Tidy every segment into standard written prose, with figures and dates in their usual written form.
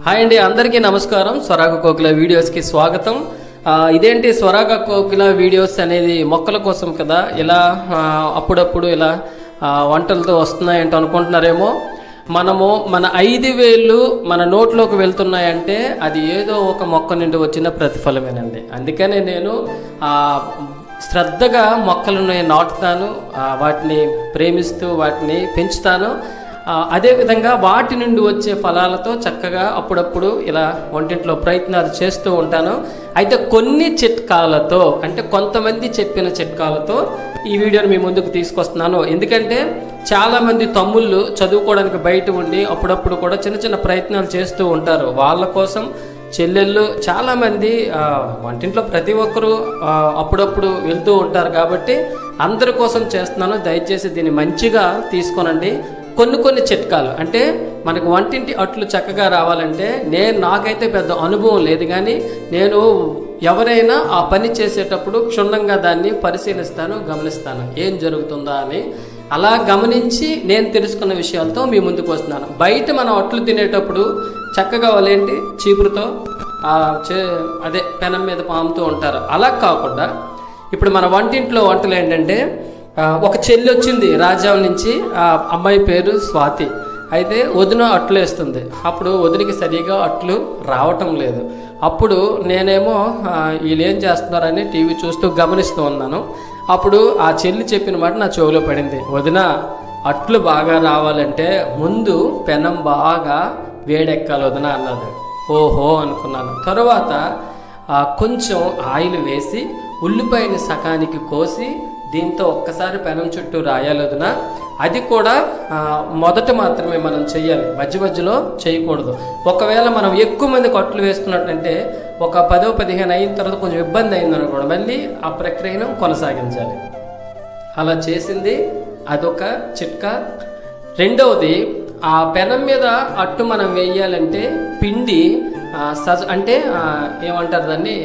Hi అండి, అందరికీ నమస్కారం. స్వరాగ కోకిల వీడియోస్కి స్వాగతం. ఇదేంటి స్వరాగ కోకిల వీడియోస్ అనేది మొక్కల కోసం కదా, ఇలా అప్పుడప్పుడు ఇలా వంటలతో వస్తున్నాయంటే అనుకుంటున్నారేమో. మన 5 వేళ్ళు మన నోట్లోకి వెళ్తున్నాయంటే అది ఏదో ఒక మొక్క నుండి వచ్చిన ప్రతిఫలమేనండి. అందుకనే నేను శ్రద్ధగా మొక్కలను నాటుతాను, వాటిని ప్రేమిస్తూ వాటిని పెంచుతాను. అదేవిధంగా వాటి నుండి వచ్చే ఫలాలతో చక్కగా అప్పుడప్పుడు ఇలా వంటింట్లో ప్రయత్నాలు చేస్తూ ఉంటాను. అయితే కొన్ని చిట్కాలతో, అంటే కొంతమంది చెప్పిన చిట్కాలతో ఈ వీడియోని మీ ముందుకు తీసుకొస్తున్నాను. ఎందుకంటే చాలామంది తమ్ముళ్ళు చదువుకోవడానికి బయట ఉండి అప్పుడప్పుడు కూడా చిన్న చిన్న ప్రయత్నాలు చేస్తూ ఉంటారు. వాళ్ళ కోసం చెల్లెళ్ళు చాలామంది వంటింట్లో ప్రతి ఒక్కరూ అప్పుడప్పుడు వెళ్తూ ఉంటారు. కాబట్టి అందరి కోసం చేస్తున్నాను. దయచేసి దీన్ని మంచిగా తీసుకోనండి. కొన్ని చిట్కాలు, అంటే మనకు వంటింటి అట్లు చక్కగా రావాలంటే నాకైతే పెద్ద అనుభవం లేదు, కానీ నేను ఎవరైనా ఆ పని చేసేటప్పుడు క్షుణ్ణంగా దాన్ని పరిశీలిస్తాను, గమనిస్తాను ఏం జరుగుతుందా అని. అలా గమనించి నేను తెలుసుకున్న విషయాలతో మీ ముందుకు వస్తున్నాను. బయట మనం అట్లు తినేటప్పుడు చక్కగా వాళ్ళేంటి చీపురుతో అదే పెనం మీద పాముతూ ఉంటారు. అలా కాకుండా ఇప్పుడు మన వంటింట్లో వంటలు ఏంటంటే, ఒక చెల్లి వచ్చింది రాజ్యం నుంచి. ఆ అమ్మాయి పేరు స్వాతి. అయితే వదిన అట్లు వేస్తుంది. అప్పుడు వదినికి సరిగా అట్లు రావటం లేదు. అప్పుడు నేనేమో వీళ్ళు ఏం చేస్తున్నారని టీవీ చూస్తూ గమనిస్తూ ఉన్నాను. అప్పుడు ఆ చెల్లి చెప్పిన మాట నా చెవిలో పడింది. వదిన, అట్లు బాగా రావాలంటే ముందు పెనం బాగా వేడెక్కాలి వదిన అన్నది. ఓహో అనుకున్నాను. తర్వాత కొంచెం ఆయిల్ వేసి ఉల్లిపాయని సకానికి కోసి దీంతో ఒక్కసారి పెనం చుట్టూ రాయాలి వదిన. అది కూడా మొదట మాత్రమే మనం చెయ్యాలి, మధ్యలో చేయకూడదు. ఒకవేళ మనం ఎక్కువ మంది కట్లు వేస్తున్నట్టంటే ఒక 10-15 అయిన తర్వాత కొంచెం ఇబ్బంది అయిందనుకోండి, మళ్ళీ ఆ ప్రక్రియను కొనసాగించాలి. అలా చేసింది అదొక చిట్కా. రెండవది, ఆ పెనం మీద అట్టు మనం వేయాలంటే పిండి అంటే ఏమంటారు దాన్ని,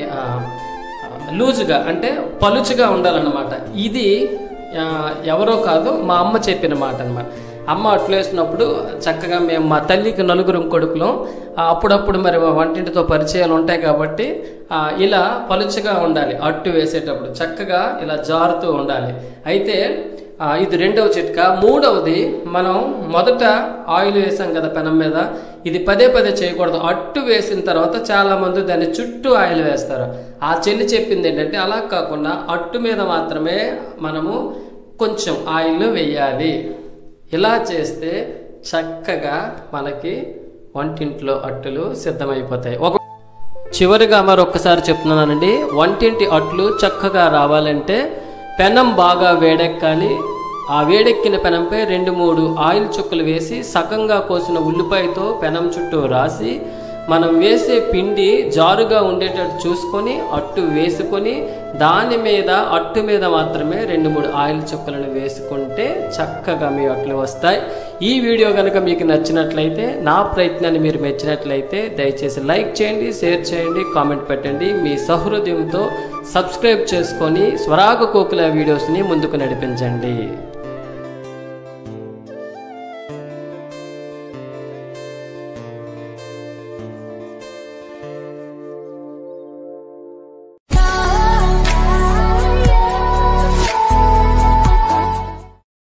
లూజుగా అంటే పలుచుగా ఉండాలన్నమాట. ఇది ఎవరో కాదు, మా అమ్మ చెప్పిన మాట అనమాట. అమ్మ అట్లు వేసినప్పుడు చక్కగా మేము మా తల్లికి 4 కొడుకులు, అప్పుడప్పుడు మరి వంటింటితో పరిచయాలు ఉంటాయి కాబట్టి ఇలా పలుచగా ఉండాలి. అట్టు వేసేటప్పుడు చక్కగా ఇలా జారుతూ ఉండాలి. అయితే ఇది రెండవ చిట్కా. మూడవది, మనం మొదట ఆయిల్ వేసాం కదా పెనం మీద, ఇది పదే చేయకూడదు. అట్టు వేసిన తర్వాత చాలామంది దాన్ని చుట్టూ ఆయిల్ వేస్తారు. ఆ చెల్లి చెప్పింది ఏంటంటే, అలా కాకుండా అట్టు మీద మాత్రమే మనము కొంచెం ఆయిల్ వేయాలి. ఇలా చేస్తే చక్కగా మనకి వంటింట్లో అట్టులు సిద్ధమైపోతాయి. చివరిగా మరొకసారి చెప్తున్నానండి, వంటింటి అట్లు చక్కగా రావాలంటే పెనం బాగా వేడెక్కాలి. ఆ వేడెక్కిన పెనంపై 2-3 ఆయిల్ చుక్కలు వేసి సగంగా కోసిన ఉల్లిపాయతో పెనం చుట్టూ రాసి మనం వేసే పిండి జారుగా ఉండేటట్టు చూసుకొని అట్టు వేసుకొని దాని మీద అట్టు మీద మాత్రమే 2-3 ఆయిల్ చుక్కలను వేసుకుంటే చక్కగా మీ అట్లు వస్తాయి. ఈ వీడియో కనుక మీకు నచ్చినట్లయితే, నా ప్రయత్నాన్ని మీరు మెచ్చినట్లయితే దయచేసి లైక్ చేయండి, షేర్ చేయండి, కామెంట్ పెట్టండి. మీ సహృదయంతో సబ్స్క్రైబ్ చేసుకొని స్వరాగ కోకిల వీడియోస్ని ముందుకు నడిపించండి.